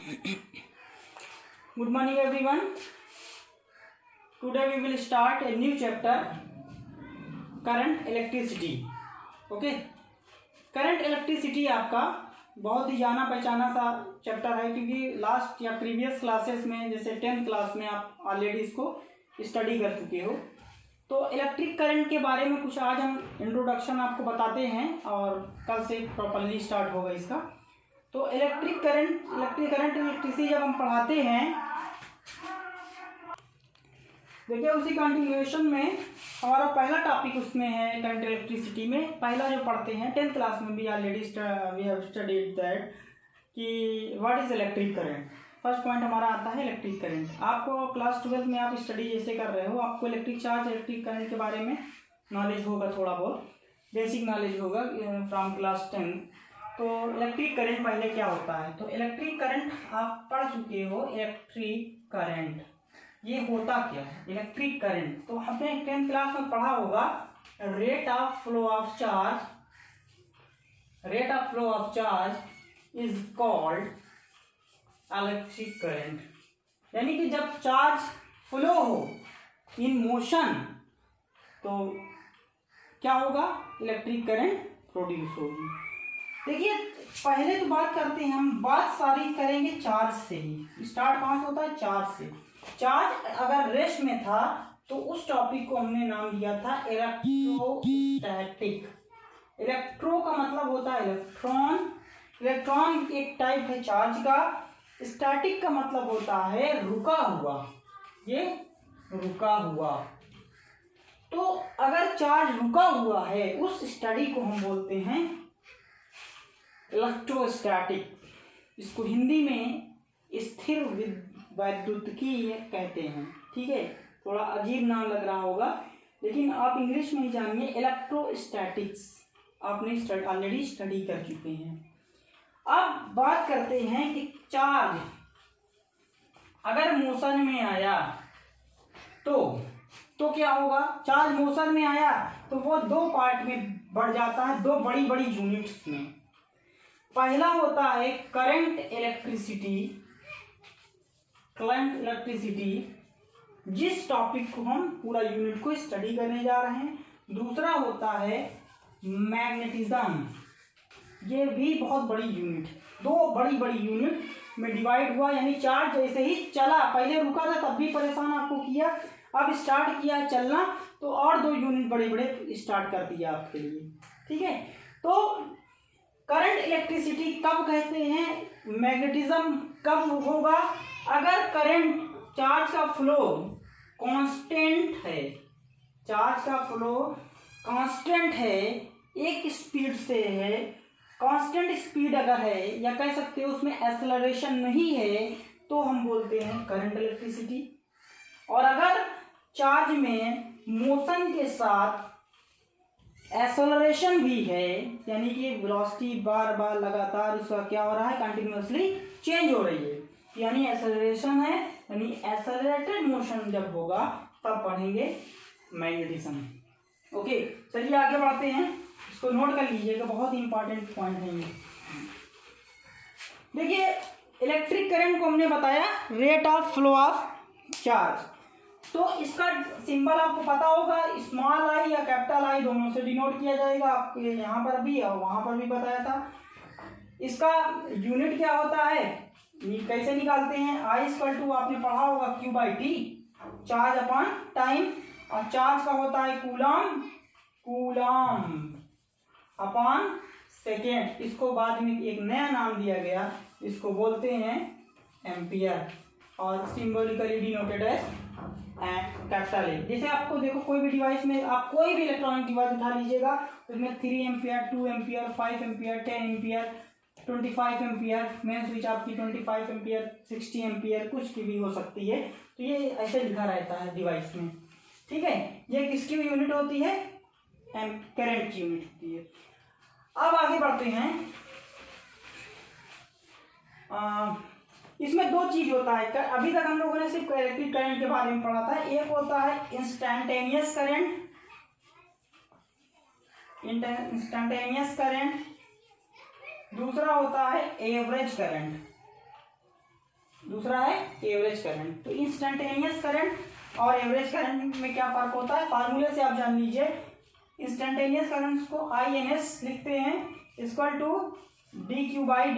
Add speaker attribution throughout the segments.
Speaker 1: Good morning everyone. Today we will start a new chapter, current electricity. Okay, current electricity आपका बहुत ही जाना पहचाना सा चैप्टर है, क्योंकि लास्ट या प्रीवियस क्लासेस में जैसे 10th क्लास में आप ऑलरेडी इसको स्टडी कर चुके हो। तो इलेक्ट्रिक करंट के बारे में कुछ आज हम इंट्रोडक्शन आपको बताते हैं और कल से प्रॉपरली स्टार्ट होगा इसका। तो इलेक्ट्रिसिटी जब हम पढ़ाते हैं, देखिए उसी कंटिन्यूएशन में हमारा पहला टॉपिक उसमें है करंट इलेक्ट्रिसिटी में। पहला जो पढ़ते हैं 10th क्लास में भी already we have studied that कि what is electric current. First point हमारा आता है इलेक्ट्रिक करंट। आपको क्लास 12 में आप स्टडी जैसे कर रहे हो, आपको इलेक्ट्रिक चार्ज, इलेक्ट्रिक करंट के बारे में नॉलेज होगा, थोड़ा बहुत बेसिक नॉलेज होगा फ्रॉम क्लास 10। तो इलेक्ट्रिक करंट पहले क्या होता है, तो इलेक्ट्रिक करंट आप पढ़ चुके हो। इलेक्ट्रिक करंट ये होता क्या है इलेक्ट्रिक करंट, तो हमने 10th क्लास में पढ़ा होगा rate of flow of charge is called electric current. यानी कि जब चार्ज फ्लो हो इन मोशन तो क्या होगा, इलेक्ट्रिक करंट प्रोड्यूस होगी। देखिए पहले तो बात करते हैं, हम बात सारी करेंगे चार्ज से ही। स्टार्ट कहाँ से होता है, चार्ज से। चार्ज अगर रेस्ट में था तो उस टॉपिक को हमने नाम दिया था इलेक्ट्रोस्टैटिक। इलेक्ट्रो का मतलब होता है इलेक्ट्रॉन, इलेक्ट्रॉन एक टाइप है चार्ज का। स्टैटिक का मतलब होता है रुका हुआ, ये रुका हुआ। तो अगर चार्ज रुका हुआ है उस स्टडी को हम बोलते हैं इलेक्ट्रोस्टैटिक। इसको हिंदी में स्थिर वैद्युतिकी कहते हैं। ठीक है, थोड़ा अजीब नाम लग रहा होगा, लेकिन आप इंग्लिश में ही जानिए इलेक्ट्रोस्टैटिक्स। आपने ऑलरेडी स्टडी कर चुके हैं। अब बात करते हैं कि चार्ज अगर मोशन में आया तो क्या होगा। चार्ज मोशन में आया तो वो दो पार्ट में बढ़ जाता है, दो बड़ी बड़ी यूनिट्स में। पहला होता है करंट इलेक्ट्रिसिटी, जिस टॉपिक को हम पूरा यूनिट को स्टडी करने जा रहे हैं। दूसरा होता है मैग्नेटिज्म, ये भी बहुत बड़ी यूनिट, दो बड़ी बड़ी यूनिट में डिवाइड हुआ। यानी चार्ज जैसे ही चला, पहले रुका था तब भी परेशान आपको किया, अब स्टार्ट किया चलना तो और दो यूनिट बड़े बड़े स्टार्ट कर दिया आपके लिए। ठीक है, तो करंट इलेक्ट्रिसिटी कब कहते हैं, मैग्नेटिज्म कब होगा, अगर करंट चार्ज का फ्लो कांस्टेंट है, चार्ज का फ्लो कांस्टेंट है, एक स्पीड से है। कांस्टेंट स्पीड अगर है, या कह सकते हो उसमें एक्सेलरेशन नहीं है, तो हम बोलते हैं करंट इलेक्ट्रिसिटी। और अगर चार्ज में मोशन के साथ एक्सेलरेशन भी है, यानी कि वेलोसिटी बार बार लगातार उसका क्या हो रहा है, कंटिन्यूअसली चेंज हो रही है, यानी एक्सेलरेशन है, यानी एक्सेलरेटेड मोशन जब होगा तब पढ़ेंगे मैग्नेटिज्म। ओके, चलिए आगे बढ़ते हैं, इसको नोट कर लीजिएगा, बहुत ही इंपॉर्टेंट पॉइंट है ये। देखिए इलेक्ट्रिक करंट को हमने बताया rate of flow of charge. तो इसका सिंबल आपको पता होगा, स्मॉल आई या कैपिटल आई दोनों से डिनोट किया जाएगा। आपको यहाँ पर भी और वहाँ पर भी बताया था। इसका यूनिट क्या होता है, कैसे निकालते हैं, आई इक्वल टू आपने पढ़ा होगा Q/T, चार्ज अपॉन टाइम। और चार्ज का होता है कूलम अपॉन सेकेंड। इसको बाद में एक नया नाम दिया गया, इसको बोलते हैं एम्पियर, और symbolically denoted as capital A. जैसे आपको देखो कोई भी डिवाइस में, आप कोई भी इलेक्ट्रॉनिक डिवाइस उठा लीजिएगा, उसमें 3 ampere, 2 ampere, 5 ampere, 10 ampere, 25 ampere, main switch आपकी 25 एम्पियर, 60 एम्पियर, कुछ की भी हो सकती है। तो ये ऐसे लिखा रहता है डिवाइस में। ठीक है, ये किसकी यूनिट होती है, करंट की यूनिट होती है। अब आगे बढ़ते हैं। इसमें दो चीज होता है, अभी तक हम लोगों ने सिर्फ इलेक्ट्रिक करंट के बारे में पढ़ा था। एक होता है इंस्टैंटेनियस करंट, दूसरा होता है एवरेज करंट। दूसरा है एवरेज करंट। तो इंस्टेंटेनियस करंट और एवरेज करंट में क्या फ़र्क होता है, फार्मूले से आप जान लीजिए। इंस्टेंटेनियस करंट को INS लिखते हैं equal to dQ by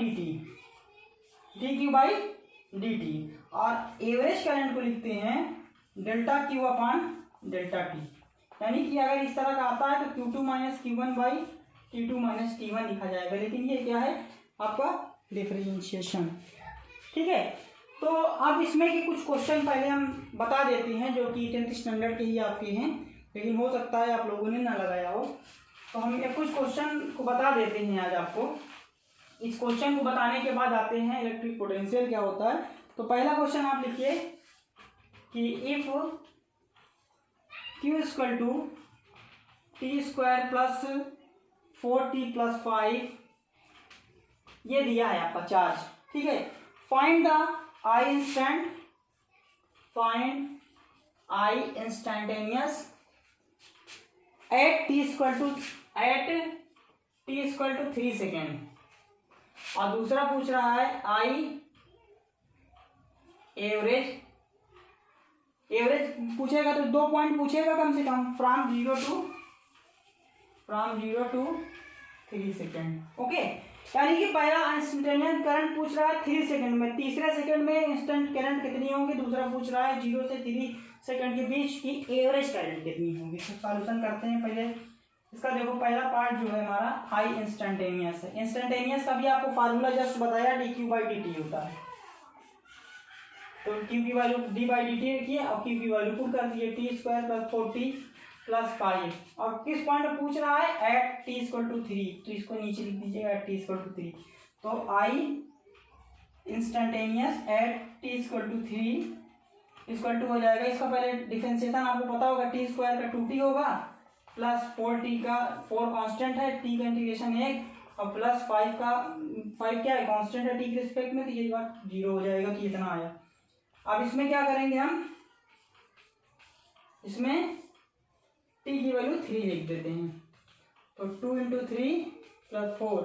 Speaker 1: dt, और एवरेज करंट को लिखते हैं delta Q upon delta T। यानी कि अगर इस तरह का आता है तो Q2 minus Q1 by T2 minus T1 लिखा जाएगा, लेकिन ये क्या है आपका डिफरेंशिएशन। ठीक है, तो अब इसमें के कुछ क्वेश्चन पहले हम बता देते हैं जो कि 10th स्टैंडर्ड के ही आपके हैं, लेकिन हो सकता है आप लोगों ने ना लगाया हो। तो हम ये कुछ क्वेश्चन को बता देते हैं आज आपको। इस क्वेश्चन को बताने के बाद आते हैं इलेक्ट्रिक पोटेंशियल क्या होता है। तो पहला क्वेश्चन आप लिखिए कि if Q equal to T square plus 4t plus 5, ये दिया है आपका चार्ज। ठीक है, find the I instantaneous at t equal to 3 second. और दूसरा पूछ रहा है I एवरेज पूछेगा तो 2 पॉइंट पूछेगा कम से कम, फ्रॉम 0 टू 3 सेकेंड। ओके, यानी कि पहला इंस्टेंटेनियस करंट पूछ रहा है 3 सेकेंड में, तीसरे सेकेंड में इंस्टेंट करंट कितनी होगी, दूसरा पूछ रहा है 0 से 3 सेकेंड के बीच की एवरेज करंट कितनी होगी। तो सॉल्यूशन करते हैं पहले इसका। देखो पहला पार्ट जो है हमारा I इंस्टेंटेनियस है। इंस्टेंटेनियस का भी आपको फार्मूला जस्ट बताया, dQ बाई dt होता है। तो Q की वैल्यू d बाई dt रखिए और Q की वैल्यू पुट कर दिए, t square plus 4t plus 5। और किस पॉइंट पर पूछ रहा है, एट t इक्वल टू 3, तो इसको नीचे लिख दीजिएगा एट t इक्वल टू 3। तो I instantaneous at t equal to 3 equal to हो जाएगा, इसका पहले डिफरेंशिएशन आपको पता होगा, t स्क्वायर का 2t होगा प्लस 4t का 4 कांस्टेंट है, t का इंटीग्रेशन 1 और प्लस 5 क्या है कांस्टेंट है t के रिस्पेक्ट में, तो ये बात 0 हो जाएगा। तो इतना आया। अब इसमें क्या करेंगे हम, इसमें t की वैल्यू 3 लिख देते हैं। तो 2 इंटू 3 प्लस 4,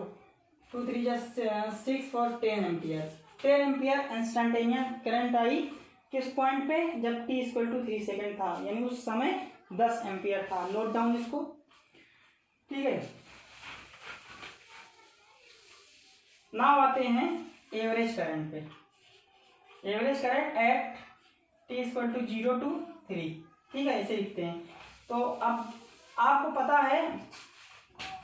Speaker 1: 2 3 जस्ट 6 और 10 ampere. 10 ampere instantaneous current I किस पॉइंट पे, जब t इक्वल टू 3 सेकेंड था, यानी उस समय 10 एम्पियर था। नोट डाउन इसको। ठीक है, नाउ आते हैं एवरेज करंट पे। Average current at t equal to 0 to 3। ठीक है, ऐसे लिखते हैं। तो अब आपको पता है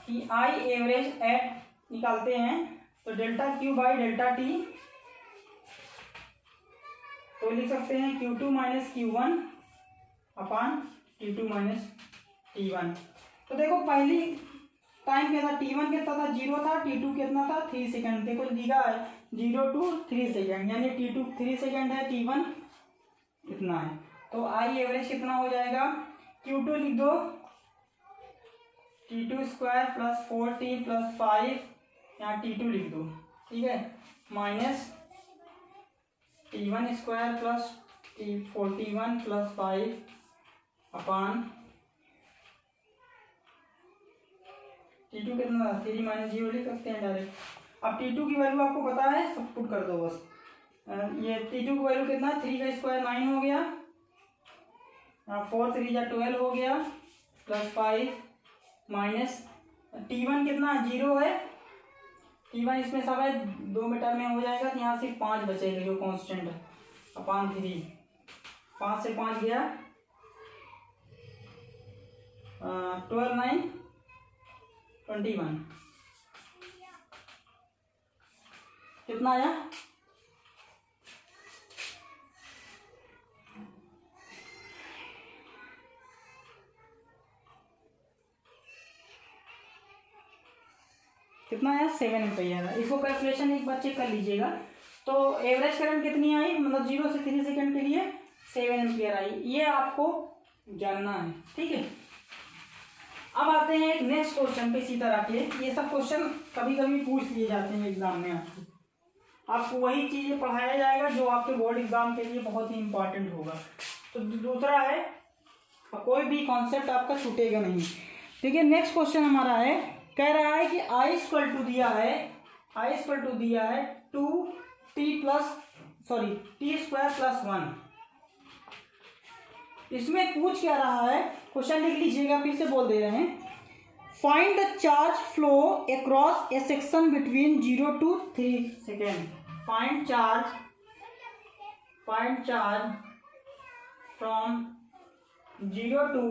Speaker 1: कि I एवरेज एट निकालते हैं, तो delta Q by delta T, तो लिख सकते हैं Q2 minus Q1 upon T2 minus T1। तो देखो पहली टाइम क्या था, T1 कितना था, 0 था, T2 कितना था, 3 सेकेंड। देखो दिखा है 0 टू 3 सेकेंड, यानी T2 3 सेकेंड है, T1 इतना है। तो I एवरेज कितना हो जाएगा, Q2 लिख दो T2 square plus 4t plus 5, यहाँ T2 लिख दो। ठीक है, minus T1 square plus 41 plus 5 अपान T2 कितना था, 3 माइनस 0 लिख सकते हैं डायरेक्ट। अब T2 की वैल्यू आपको पता है, सब पुट कर दो बस। ये T2 की वैल्यू कितना, 3 का स्क्वायर 9 हो गया, 4 3 जा 12 हो गया, प्लस 5 माइनस T1 कितना 0 है, T1 इसमें सब है, 2 मीटर में हो जाएगा, तो यहाँ से 5 बचेगा जो कांस्टेंट है, अपान 3, 5 से 5 गया, 12 9 21, कितना आया, कितना आया, 7 एम्पियर। इसको कैलकुलेशन एक बार चेक कर लीजिएगा। तो एवरेज करंट कितनी आई, मतलब 0 से 3 सेकेंड के लिए 7 एम्पियर आई, ये आपको जानना है। ठीक है, अब आते हैं एक नेक्स्ट क्वेश्चन पे। इसी तरह के ये सब क्वेश्चन कभी कभी पूछ लिए जाते हैं एग्जाम में, आपको वही चीज़ें पढ़ाया जाएगा जो आपके बोर्ड एग्जाम के लिए बहुत ही इंपॉर्टेंट होगा। तो दूसरा है, कोई भी कॉन्सेप्ट आपका छूटेगा नहीं। ठीक है, नेक्स्ट क्वेश्चन हमारा है, कह रहा है कि I इक्वल टू दिया है 2t प्लस सॉरी t² + 1। इसमें पूछ क्या रहा है, क्वेश्चन लिख लीजिएगा, फिर से बोल दे रहे हैं। Find the charge flow across A section between 0 to 3 second. Find charge from 0 to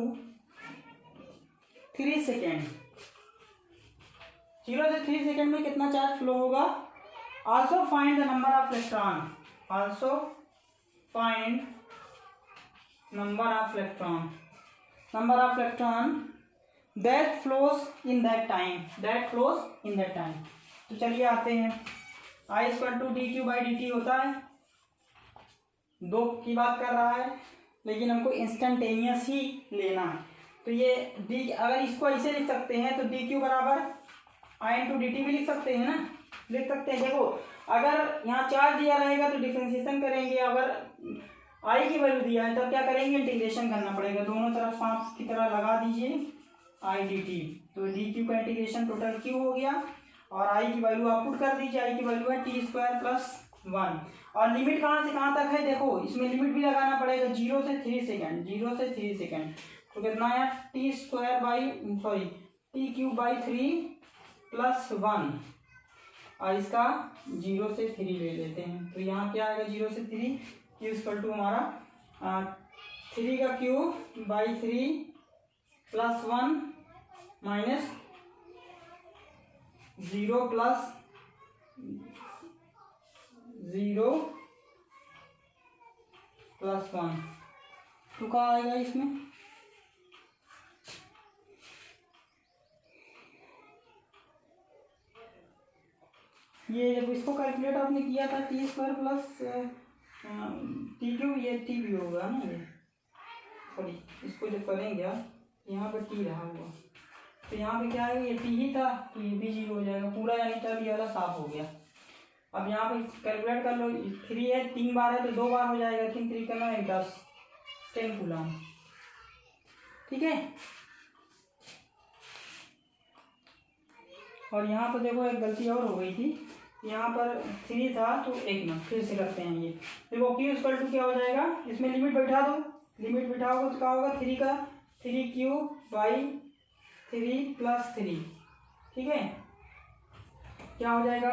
Speaker 1: 3 second. 0 से 3 सेकेंड में कितना चार्ज फ्लो होगा। Also find the number of electron. Also find number of electron that flows in that time। तो चलिए आते हैं। I = dq/dt होता है, 2 की बात कर रहा है, लेकिन हमको इंस्टेंटेनियस ही लेना है। तो ये d, अगर इसको ऐसे लिख सकते हैं तो dq बराबर I/dt भी लिख सकते हैं ना, लिख सकते हैं। देखो अगर यहाँ चार्ज दिया रहेगा तो डिफरेंशिएशन करेंगे, अगर I की वैल्यू दिया है तो क्या करेंगे, इंटीग्रेशन करना पड़ेगा। दोनों तरफ सांप की तरह लगा दीजिए I/dt, तो dq का इंटीग्रेशन टोटल q हो गया, और I की वैल्यू आप पुट कर दीजिए। I की वैल्यू है t² + 1। और लिमिट कहाँ से कहाँ तक है, देखो इसमें लिमिट भी लगाना पड़ेगा, 0 से 3 सेकेंड। तो कितना है tq/3 + 1, और इसका 0 से 3 ले लेते हैं। तो यहाँ क्या आएगा, 0 से 3, q = हमारा 3 का q/3 + 1 -0 + 1। तो क्या आएगा इसमें, ये जब इसको कैलकुलेट आपने किया था t² + tq, ये t भी होगा ना, ये सॉरी इसको जब करेंगे आप, यहाँ पर t रहा हुआ, तो यहाँ पे क्या है, ये t ही था, तो ये भी 0 हो जाएगा पूरा, यानी तब ये वाला साफ हो गया। अब यहाँ पे कैलकुलेट कर लो, 3 है, 3 बार है तो 2 बार हो जाएगा, 3 3 करना है 10 कूलम, ठीक है। और यहाँ पर देखो एक गलती और हो गई थी, यहाँ पर 3 था तो 1 मिनट फिर से करते हैं। ये देखो q = क्या हो जाएगा, इसमें लिमिट बैठा दो, लिमिट बिठाओगे तो क्या होगा, 3 का 3q/3 + 3, ठीक है। क्या हो जाएगा,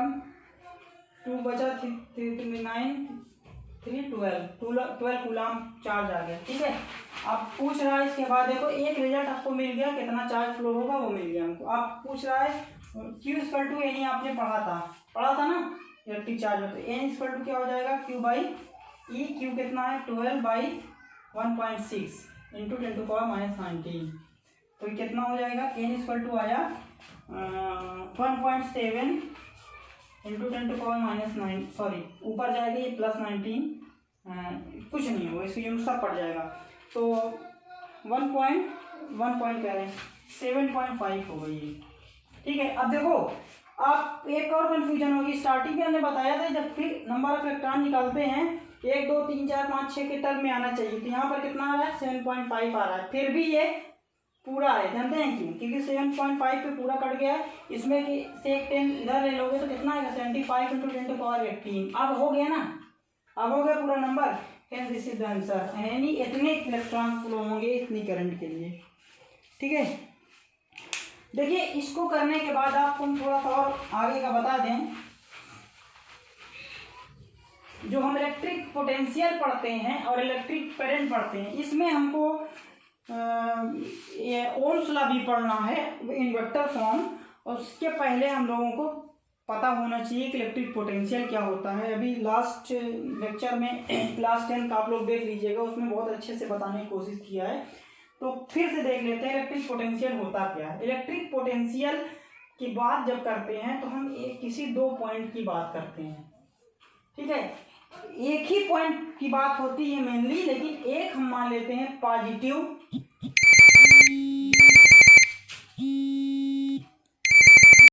Speaker 1: 2 बचा 3 9 3 12 कूलम चार्ज आ गया, ठीक है। अब पूछ रहा है इसके बाद, देखो एक रिजल्ट आपको मिल गया, कितना चार्ज फ्लो होगा वो मिल गया हमको। अब पूछ रहा है q = यानी आपने पढ़ा था ना इलेक्ट्रिक चार्ज में, तो n = क्या हो जाएगा, q/e। q कितना है, 12/1.6 × 10⁻⁻19। तो कितना हो जाएगा, n = आया 1.7 × 10⁻⁹, सॉरी ऊपर जाएगा ये +19, कुछ नहीं होगा, इसको यूनिट सब पड़ जाएगा, तो 7.5 हो गई, ठीक है। अब देखो आप एक और कंफ्यूजन होगी, स्टार्टिंग में हमने बताया था जब फिर नंबर ऑफ इलेक्ट्रॉन निकालते हैं 1 2 3 4 5 6 के टर्म में आना चाहिए, तो यहाँ पर कितना आ रहा है, 7.5 आ रहा है, फिर भी ये पूरा है। जानते हैं क्यों, क्योंकि 7.5 पे पूरा कट गया है, इसमें कि से 10 इधर ले लोगे तो कितना आएगा, 75 × 10⁻18। अब हो गया ना, अब हो गया पूरा number, and this is the answer. यानी इतने इलेक्ट्रॉन फ्लो होंगे इतनी करंट के लिए, ठीक है। देखिए इसको करने के बाद आपको हम थोड़ा सा और आगे का बता दें, जो हम इलेक्ट्रिक पोटेंशियल पढ़ते हैं और इलेक्ट्रिक करंट पढ़ते हैं, इसमें हमको ये ओम्स लॉ भी पढ़ना है इन वेक्टर फॉर्म, और उसके पहले हम लोगों को पता होना चाहिए कि इलेक्ट्रिक पोटेंशियल क्या होता है। अभी लास्ट लेक्चर में क्लास 10 का आप लोग देख लीजिएगा, उसमें बहुत अच्छे से बताने की कोशिश किया है, तो फिर से देख लेते हैं इलेक्ट्रिक पोटेंशियल होता क्या है। इलेक्ट्रिक पोटेंशियल की बात जब करते हैं तो हम किसी 2 पॉइंट की बात करते हैं, ठीक है। एक ही पॉइंट की बात होती है मेनली, लेकिन एक हम मान लेते हैं पॉजिटिव